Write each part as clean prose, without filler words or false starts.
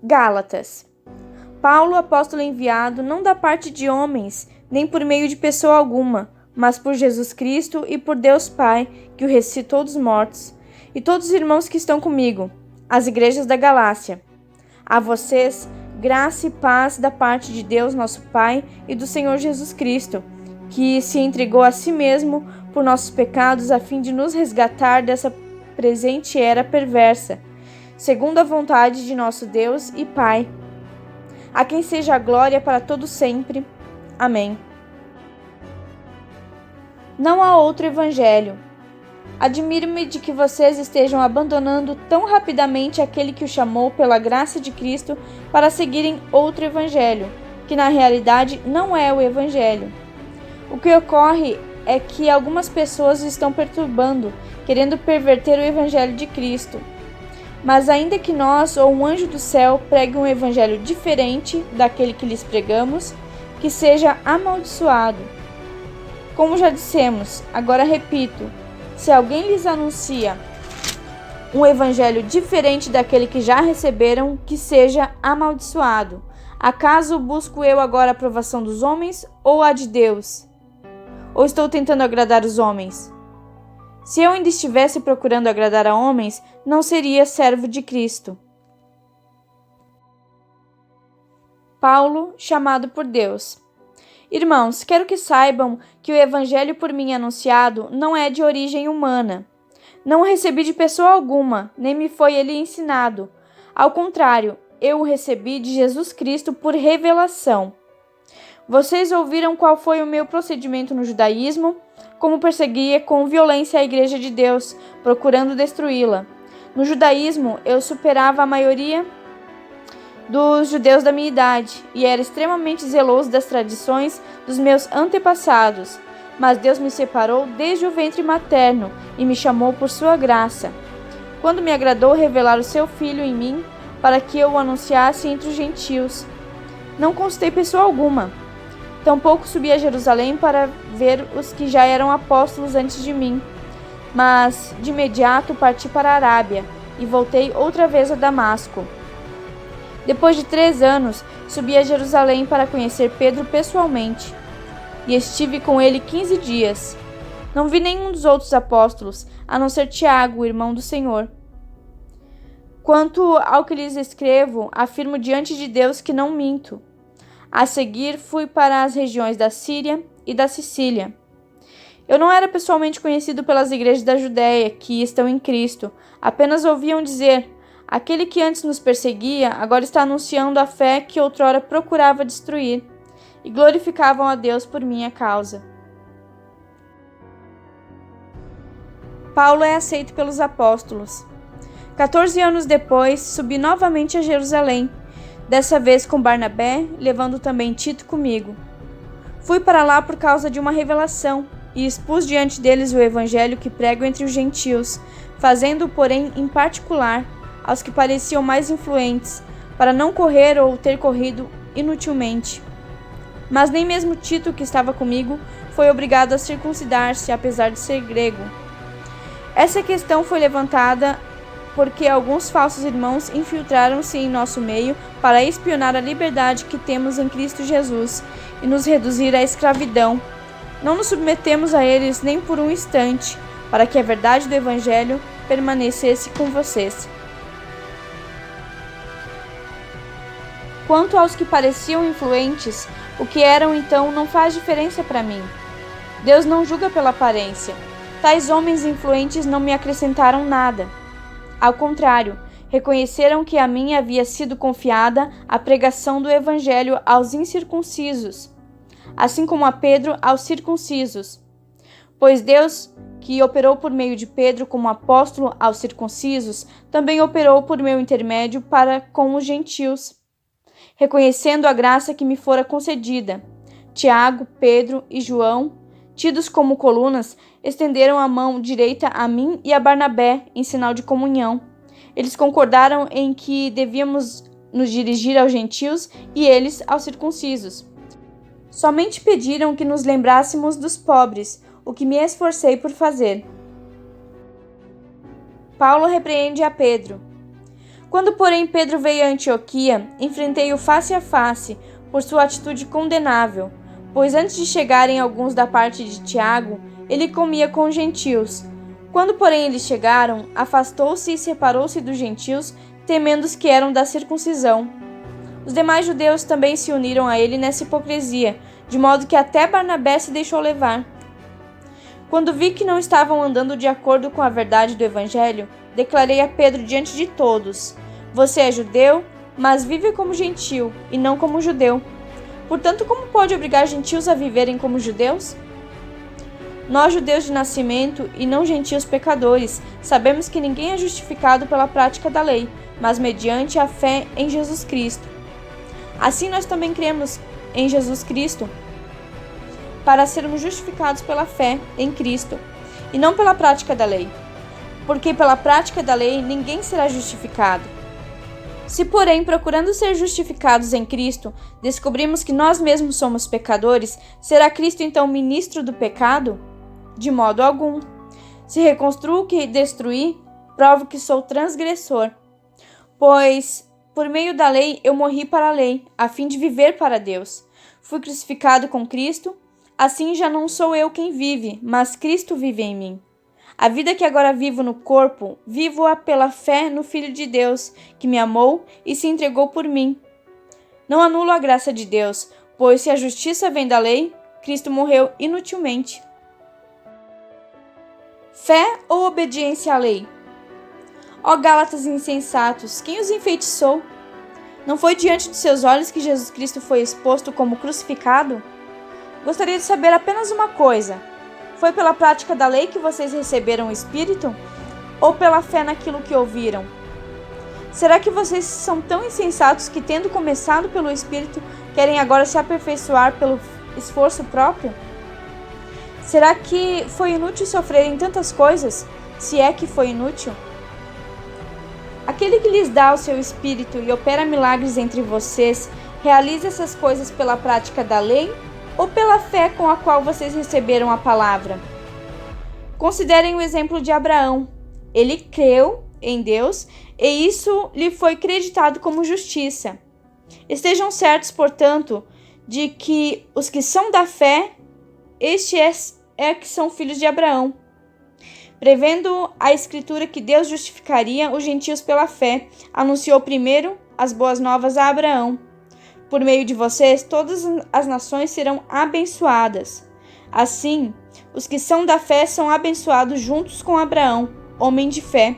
Gálatas. Paulo, apóstolo enviado, não da parte de homens, nem por meio de pessoa alguma, mas por Jesus Cristo e por Deus Pai, que o ressuscitou dos mortos, e todos os irmãos que estão comigo, as igrejas da Galácia. A vocês, graça e paz da parte de Deus, nosso Pai, e do Senhor Jesus Cristo, que se entregou a si mesmo por nossos pecados a fim de nos resgatar dessa presente era perversa, segundo a vontade de nosso Deus e Pai, a quem seja a glória para todo sempre. Amém. Não há outro evangelho. Admiro-me de que vocês estejam abandonando tão rapidamente aquele que o chamou pela graça de Cristo para seguirem outro evangelho, que na realidade não é o evangelho. O que ocorre é que algumas pessoas estão perturbando, querendo perverter o evangelho de Cristo. Mas ainda que nós ou um anjo do céu pregue um evangelho diferente daquele que lhes pregamos, que seja amaldiçoado. Como já dissemos, agora repito, se alguém lhes anuncia um evangelho diferente daquele que já receberam, que seja amaldiçoado. Acaso busco eu agora a aprovação dos homens ou a de Deus? Ou estou tentando agradar os homens? Se eu ainda estivesse procurando agradar a homens, não seria servo de Cristo. Paulo, chamado por Deus. Irmãos, quero que saibam que o evangelho por mim anunciado não é de origem humana. Não o recebi de pessoa alguma, nem me foi ele ensinado. Ao contrário, eu o recebi de Jesus Cristo por revelação. Vocês ouviram qual foi o meu procedimento no judaísmo, como perseguia com violência a Igreja de Deus, procurando destruí-la. No judaísmo, eu superava a maioria dos judeus da minha idade e era extremamente zeloso das tradições dos meus antepassados. Mas Deus me separou desde o ventre materno e me chamou por sua graça, quando me agradou revelar o seu Filho em mim, para que eu o anunciasse entre os gentios. Não consultei pessoa alguma. Tampouco subi a Jerusalém para ver os que já eram apóstolos antes de mim. Mas, de imediato, parti para a Arábia e voltei outra vez a Damasco. Depois de 3 anos, subi a Jerusalém para conhecer Pedro pessoalmente. E estive com ele 15 dias. Não vi nenhum dos outros apóstolos, a não ser Tiago, o irmão do Senhor. Quanto ao que lhes escrevo, afirmo diante de Deus que não minto. A seguir, fui para as regiões da Síria e da Sicília. Eu não era pessoalmente conhecido pelas igrejas da Judéia, que estão em Cristo. Apenas ouviam dizer: aquele que antes nos perseguia, agora está anunciando a fé que outrora procurava destruir, e glorificavam a Deus por minha causa. Paulo é aceito pelos apóstolos. 14 anos depois, subi novamente a Jerusalém, dessa vez com Barnabé, levando também Tito comigo. Fui para lá por causa de uma revelação, e expus diante deles o evangelho que prego entre os gentios, fazendo-o, porém, em particular, aos que pareciam mais influentes, para não correr ou ter corrido inutilmente. Mas nem mesmo Tito, que estava comigo, foi obrigado a circuncidar-se, apesar de ser grego. Essa questão foi levantada porque alguns falsos irmãos infiltraram-se em nosso meio para espionar a liberdade que temos em Cristo Jesus e nos reduzir à escravidão. Não nos submetemos a eles nem por um instante, para que a verdade do Evangelho permanecesse com vocês. Quanto aos que pareciam influentes, o que eram então não faz diferença para mim. Deus não julga pela aparência. Tais homens influentes não me acrescentaram nada. Ao contrário, reconheceram que a mim havia sido confiada a pregação do Evangelho aos incircuncisos, assim como a Pedro aos circuncisos. Pois Deus, que operou por meio de Pedro como apóstolo aos circuncisos, também operou por meu intermédio para com os gentios. Reconhecendo a graça que me fora concedida, Tiago, Pedro e João, tidos como colunas, estenderam a mão direita a mim e a Barnabé em sinal de comunhão. Eles concordaram em que devíamos nos dirigir aos gentios e eles aos circuncisos. Somente pediram que nos lembrássemos dos pobres, o que me esforcei por fazer. Paulo repreende a Pedro. Quando, porém, Pedro veio a Antioquia, enfrentei-o face a face por sua atitude condenável, pois antes de chegarem alguns da parte de Tiago, ele comia com os gentios. Quando, porém, eles chegaram, afastou-se e separou-se dos gentios, temendo os que eram da circuncisão. Os demais judeus também se uniram a ele nessa hipocrisia, de modo que até Barnabé se deixou levar. Quando vi que não estavam andando de acordo com a verdade do Evangelho, declarei a Pedro diante de todos: você é judeu, mas vive como gentio, e não como judeu. Portanto, como pode obrigar gentios a viverem como judeus? Nós, judeus de nascimento e não gentios pecadores, sabemos que ninguém é justificado pela prática da lei, mas mediante a fé em Jesus Cristo. Assim nós também cremos em Jesus Cristo, para sermos justificados pela fé em Cristo, e não pela prática da lei. Porque pela prática da lei ninguém será justificado. Se, porém, procurando ser justificados em Cristo, descobrimos que nós mesmos somos pecadores, será Cristo então ministro do pecado? De modo algum. Se reconstruo o que destruí, provo que sou transgressor. Pois, por meio da lei, eu morri para a lei, a fim de viver para Deus. Fui crucificado com Cristo, assim já não sou eu quem vive, mas Cristo vive em mim. A vida que agora vivo no corpo, vivo-a pela fé no Filho de Deus, que me amou e se entregou por mim. Não anulo a graça de Deus, pois se a justiça vem da lei, Cristo morreu inutilmente. Fé ou obediência à lei? Ó Gálatas insensatos, quem os enfeitiçou? Não foi diante de seus olhos que Jesus Cristo foi exposto como crucificado? Gostaria de saber apenas uma coisa: foi pela prática da lei que vocês receberam o Espírito? Ou pela fé naquilo que ouviram? Será que vocês são tão insensatos que, tendo começado pelo Espírito, querem agora se aperfeiçoar pelo esforço próprio? Será que foi inútil sofrerem tantas coisas, se é que foi inútil? Aquele que lhes dá o seu Espírito e opera milagres entre vocês, realiza essas coisas pela prática da lei ou pela fé com a qual vocês receberam a palavra? Considerem o exemplo de Abraão. Ele creu em Deus e isso lhe foi creditado como justiça. Estejam certos, portanto, de que os que são da fé, que são filhos de Abraão. Prevendo a Escritura que Deus justificaria os gentios pela fé, anunciou primeiro as boas novas a Abraão. Por meio de vocês, todas as nações serão abençoadas. Assim, os que são da fé são abençoados juntos com Abraão, homem de fé.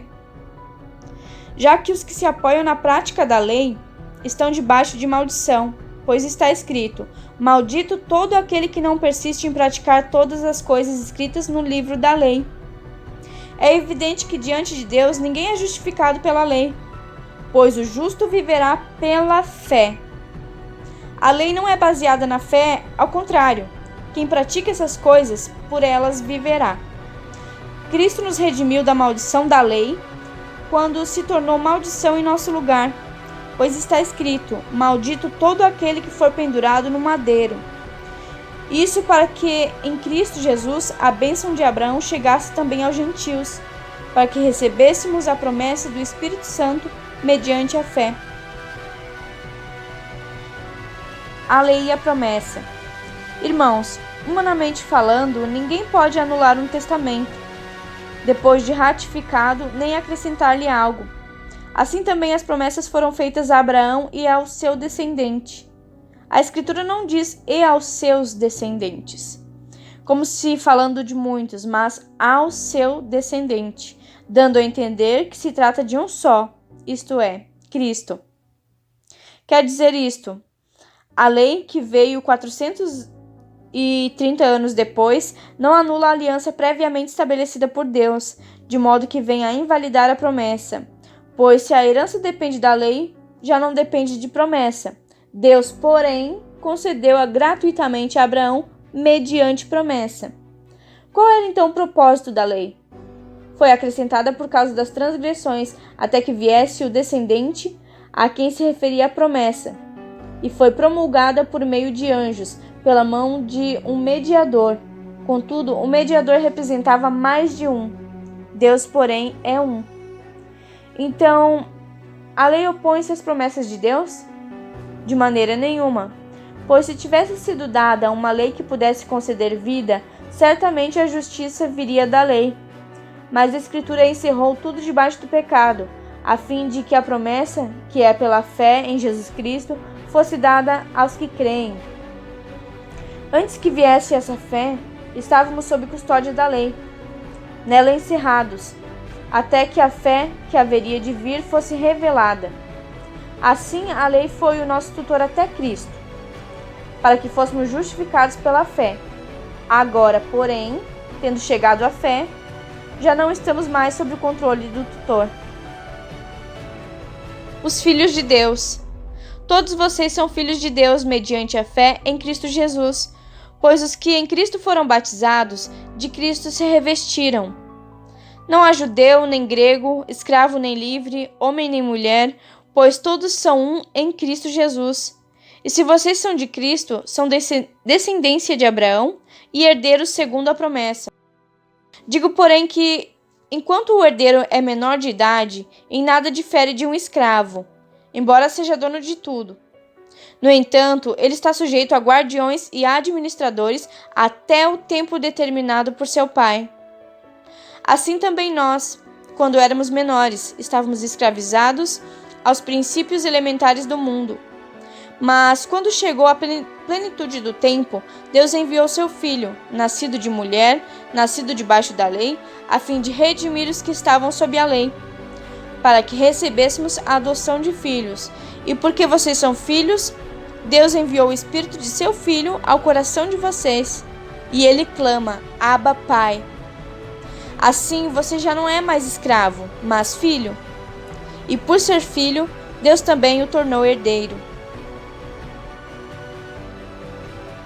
Já que os que se apoiam na prática da lei estão debaixo de maldição, pois está escrito: maldito todo aquele que não persiste em praticar todas as coisas escritas no livro da lei. É evidente que diante de Deus ninguém é justificado pela lei, pois o justo viverá pela fé. A lei não é baseada na fé, ao contrário, quem pratica essas coisas, por elas viverá. Cristo nos redimiu da maldição da lei, quando se tornou maldição em nosso lugar, pois está escrito: maldito todo aquele que for pendurado no madeiro. Isso para que em Cristo Jesus a bênção de Abraão chegasse também aos gentios, para que recebêssemos a promessa do Espírito Santo mediante a fé. A lei e a promessa. Irmãos, humanamente falando, ninguém pode anular um testamento, depois de ratificado, nem acrescentar-lhe algo. Assim também as promessas foram feitas a Abraão e ao seu descendente. A Escritura não diz "e aos seus descendentes", como se falando de muitos, mas "ao seu descendente", dando a entender que se trata de um só, isto é, Cristo. Quer dizer isto: a lei, que veio 430 anos depois, não anula a aliança previamente estabelecida por Deus, de modo que venha a invalidar a promessa. Pois se a herança depende da lei, já não depende de promessa. Deus, porém, concedeu-a gratuitamente a Abraão mediante promessa. Qual era então o propósito da lei? Foi acrescentada por causa das transgressões, até que viesse o descendente a quem se referia a promessa, e foi promulgada por meio de anjos, pela mão de um mediador. Contudo, o mediador representava mais de um. Deus, porém, é um. Então, A lei opõe-se às promessas de Deus? De maneira nenhuma, pois se tivesse sido dada uma lei que pudesse conceder vida, certamente a justiça viria da lei. Mas a Escritura encerrou tudo debaixo do pecado, a fim de que a promessa, que é pela fé em Jesus Cristo, fosse dada aos que creem. Antes que viesse essa fé, estávamos sob custódia da lei, nela encerrados, até que a fé que haveria de vir fosse revelada. Assim, a lei foi o nosso tutor até Cristo, para que fôssemos justificados pela fé. Agora, porém, tendo chegado à fé, já não estamos mais sob o controle do tutor. Os filhos de Deus. Todos vocês são filhos de Deus mediante a fé em Cristo Jesus, pois os que em Cristo foram batizados, de Cristo se revestiram. Não há judeu nem grego, escravo nem livre, homem nem mulher, pois todos são um em Cristo Jesus. E se vocês são de Cristo, são descendência de Abraão e herdeiros segundo a promessa. Digo, porém, que, enquanto o herdeiro é menor de idade, em nada difere de um escravo, embora seja dono de tudo. No entanto, ele está sujeito a guardiões e administradores até o tempo determinado por seu pai. Assim também nós, quando éramos menores, estávamos escravizados aos princípios elementares do mundo. Mas, quando chegou a plenitude do tempo, Deus enviou seu Filho, nascido de mulher, nascido debaixo da lei, a fim de redimir os que estavam sob a lei, para que recebêssemos a adoção de filhos. E porque vocês são filhos, Deus enviou o Espírito de seu Filho ao coração de vocês, e ele clama, Abba, Pai. Assim, você já não é mais escravo, mas filho. E por ser filho, Deus também o tornou herdeiro.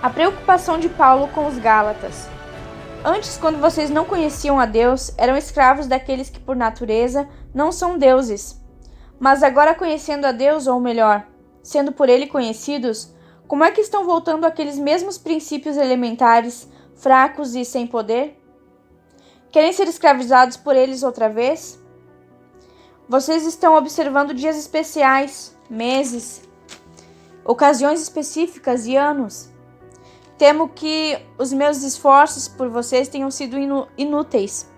A preocupação de Paulo com os Gálatas. Antes, quando vocês não conheciam a Deus, eram escravos daqueles que por natureza não são deuses. Mas agora, conhecendo a Deus, ou melhor, sendo por ele conhecidos, como é que estão voltando àqueles mesmos princípios elementares, fracos e sem poder? Querem ser escravizados por eles outra vez? Vocês estão observando dias especiais, meses, ocasiões específicas e anos. Temo que os meus esforços por vocês tenham sido inúteis.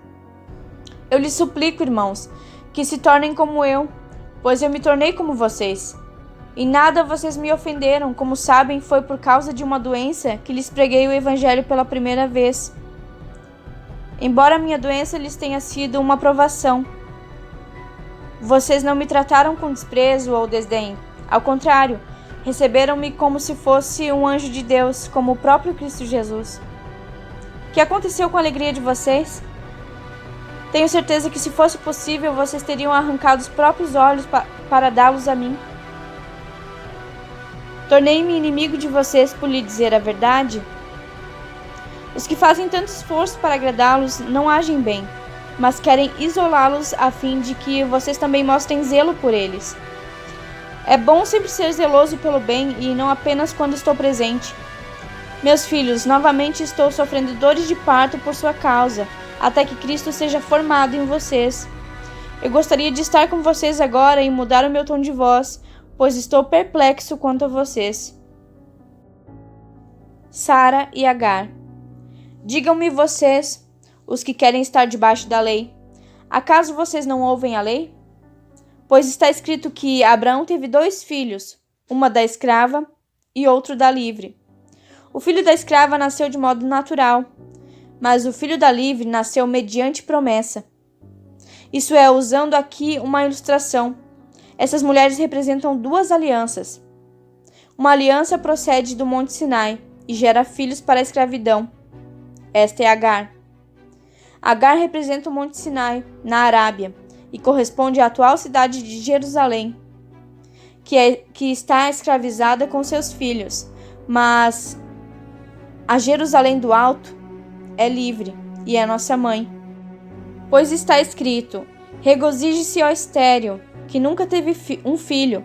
Eu lhes suplico, irmãos, que se tornem como eu, pois eu me tornei como vocês. Em nada vocês me ofenderam, como sabem, foi por causa de uma doença que lhes preguei o Evangelho pela primeira vez. Embora minha doença lhes tenha sido uma provação, vocês não me trataram com desprezo ou desdém. Ao contrário, receberam-me como se fosse um anjo de Deus, como o próprio Cristo Jesus. O que aconteceu com a alegria de vocês? Tenho certeza que, se fosse possível, vocês teriam arrancado os próprios olhos para dá-los a mim. Tornei-me inimigo de vocês por lhe dizer a verdade? Os que fazem tanto esforço para agradá-los não agem bem, mas querem isolá-los a fim de que vocês também mostrem zelo por eles. É bom sempre ser zeloso pelo bem e não apenas quando estou presente. Meus filhos, novamente estou sofrendo dores de parto por sua causa, até que Cristo seja formado em vocês. Eu gostaria de estar com vocês agora e mudar o meu tom de voz, pois estou perplexo quanto a vocês. Sara e Agar. Digam-me vocês, os que querem estar debaixo da lei, acaso vocês não ouvem a lei? Pois está escrito que Abraão teve 2 filhos, uma da escrava e outro da livre. O filho da escrava nasceu de modo natural, mas o filho da livre nasceu mediante promessa. Isso é, usando aqui uma ilustração. Essas mulheres representam 2 alianças. Uma aliança procede do Monte Sinai e gera filhos para a escravidão. Esta é Agar. Agar representa o Monte Sinai, na Arábia, e corresponde à atual cidade de Jerusalém, que está escravizada com seus filhos, mas a Jerusalém do Alto é livre e é nossa mãe. Pois está escrito, regozije-se, ó estéril, que nunca teve um filho.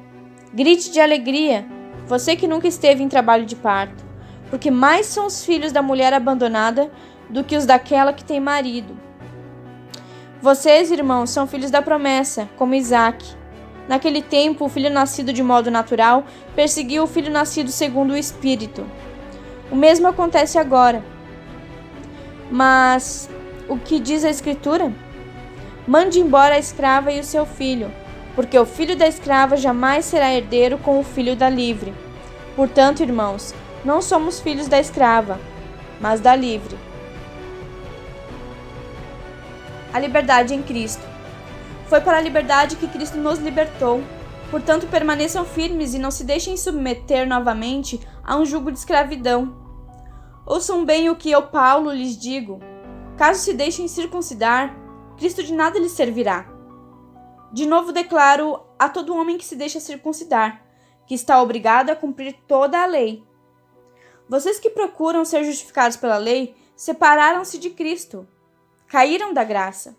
Grite de alegria, você que nunca esteve em trabalho de parto, porque mais são os filhos da mulher abandonada do que os daquela que tem marido. Vocês, irmãos, são filhos da promessa, como Isaque. Naquele tempo, o filho nascido de modo natural perseguiu o filho nascido segundo o Espírito. O mesmo acontece agora. Mas o que diz a Escritura? Mande embora a escrava e o seu filho, porque o filho da escrava jamais será herdeiro com o filho da livre. Portanto, irmãos, não somos filhos da escrava, mas da livre. A liberdade em Cristo. Foi para a liberdade que Cristo nos libertou. Portanto, permaneçam firmes e não se deixem submeter novamente a um jugo de escravidão. Ouçam bem o que eu, Paulo, lhes digo. Caso se deixem circuncidar, Cristo de nada lhes servirá. De novo declaro a todo homem que se deixa circuncidar, que está obrigado a cumprir toda a lei. Vocês que procuram ser justificados pela lei, separaram-se de Cristo, caíram da graça.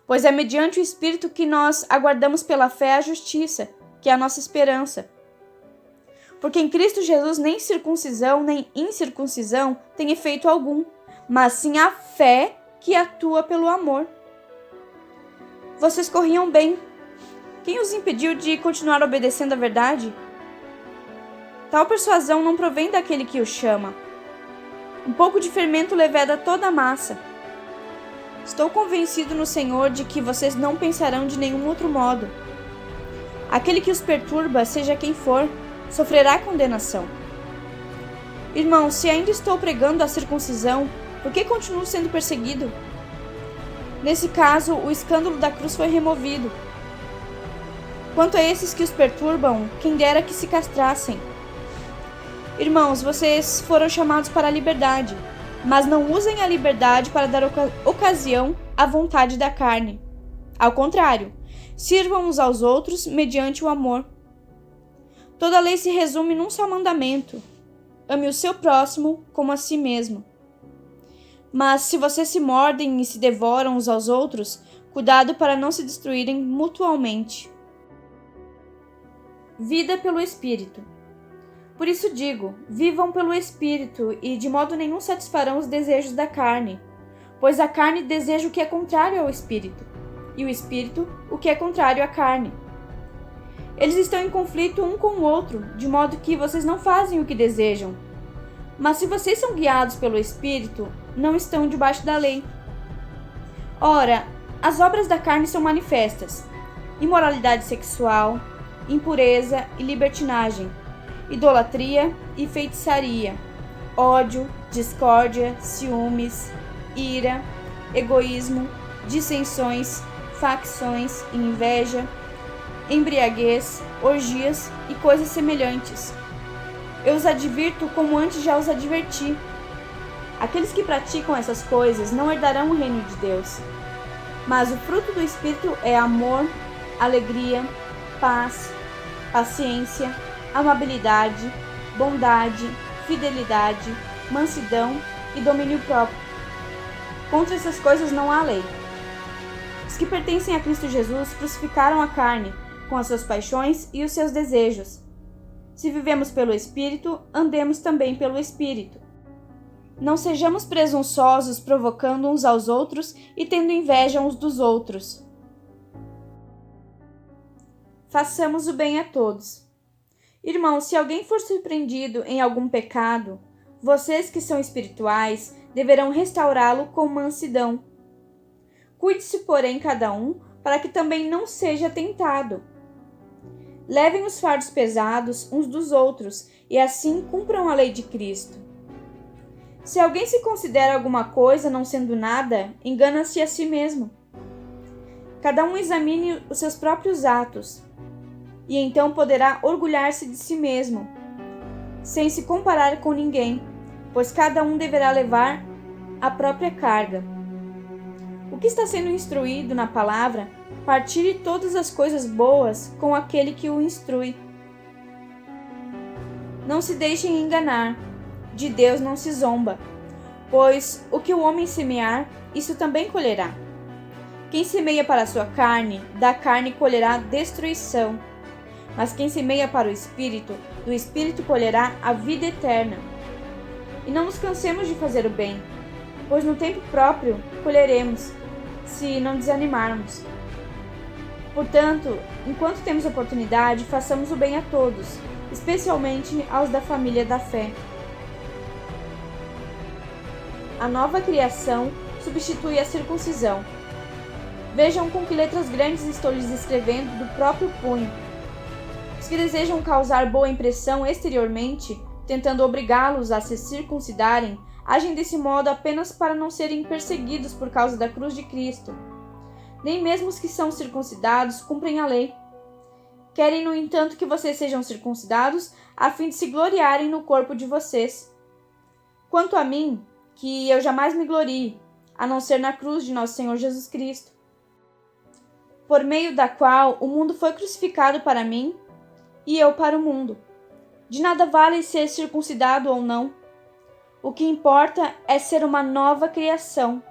Pois é mediante o Espírito que nós aguardamos pela fé a justiça, que é a nossa esperança. Porque em Cristo Jesus nem circuncisão nem incircuncisão tem efeito algum, mas sim a fé que atua pelo amor. Vocês corriam bem. Quem os impediu de continuar obedecendo à verdade? Tal persuasão não provém daquele que o chama. Um pouco de fermento leveda toda a massa. Estou convencido no Senhor de que vocês não pensarão de nenhum outro modo. Aquele que os perturba, seja quem for, sofrerá condenação. Irmãos, se ainda estou pregando a circuncisão, por que continuo sendo perseguido? Nesse caso, o escândalo da cruz foi removido. Quanto a esses que os perturbam, quem dera que se castrassem. Irmãos, vocês foram chamados para a liberdade, mas não usem a liberdade para dar ocasião à vontade da carne. Ao contrário, sirvam uns aos outros mediante o amor. Toda a lei se resume num só mandamento: ame o seu próximo como a si mesmo. Mas se vocês se mordem e se devoram uns aos outros, cuidado para não se destruírem mutualmente. Vida pelo Espírito. Por isso digo, vivam pelo Espírito e de modo nenhum satisfarão os desejos da carne, pois a carne deseja o que é contrário ao Espírito, e o Espírito o que é contrário à carne. Eles estão em conflito um com o outro, de modo que vocês não fazem o que desejam. Mas se vocês são guiados pelo Espírito, não estão debaixo da lei. Ora, as obras da carne são manifestas: imoralidade sexual, impureza e libertinagem, idolatria e feitiçaria, ódio, discórdia, ciúmes, ira, egoísmo, dissensões, facções e inveja, embriaguez, orgias e coisas semelhantes. Eu os advirto como antes já os adverti. Aqueles que praticam essas coisas não herdarão o reino de Deus. Mas o fruto do Espírito é amor, alegria, paz, paciência, amabilidade, bondade, fidelidade, mansidão e domínio próprio. Contra essas coisas não há lei. Os que pertencem a Cristo Jesus crucificaram a carne, com as suas paixões e os seus desejos. Se vivemos pelo Espírito, andemos também pelo Espírito. Não sejamos presunçosos, provocando uns aos outros e tendo inveja uns dos outros. Façamos o bem a todos. Irmãos, se alguém for surpreendido em algum pecado, vocês que são espirituais deverão restaurá-lo com mansidão. Cuide-se, porém, cada um, para que também não seja tentado. Levem os fardos pesados uns dos outros e assim cumpram a lei de Cristo. Se alguém se considera alguma coisa não sendo nada, engana-se a si mesmo. Cada um examine os seus próprios atos, e então poderá orgulhar-se de si mesmo, sem se comparar com ninguém, pois cada um deverá levar a própria carga. O que está sendo instruído na palavra, partilhe todas as coisas boas com aquele que o instrui. Não se deixem enganar, de Deus não se zomba, pois o que o homem semear, isso também colherá. Quem semeia para a sua carne, da carne colherá destruição, mas quem semeia para o Espírito, do Espírito colherá a vida eterna. E não nos cansemos de fazer o bem, pois no tempo próprio colheremos, se não desanimarmos. Portanto, enquanto temos oportunidade, façamos o bem a todos, especialmente aos da família da fé. A nova criação substitui a circuncisão. Vejam com que letras grandes estou lhes escrevendo do próprio punho. Os que desejam causar boa impressão exteriormente, tentando obrigá-los a se circuncidarem, agem desse modo apenas para não serem perseguidos por causa da cruz de Cristo. Nem mesmo os que são circuncidados cumprem a lei. Querem, no entanto, que vocês sejam circuncidados, a fim de se gloriarem no corpo de vocês. Quanto a mim, que eu jamais me glorie, a não ser na cruz de nosso Senhor Jesus Cristo, por meio da qual o mundo foi crucificado para mim e eu para o mundo. De nada vale ser circuncidado ou não. O que importa é ser uma nova criação.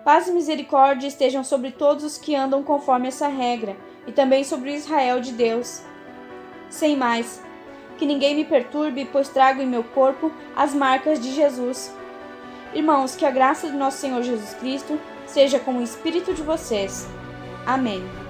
Paz e misericórdia estejam sobre todos os que andam conforme essa regra, e também sobre o Israel de Deus. Sem mais, que ninguém me perturbe, pois trago em meu corpo as marcas de Jesus. Irmãos, que a graça do nosso Senhor Jesus Cristo seja com o espírito de vocês. Amém.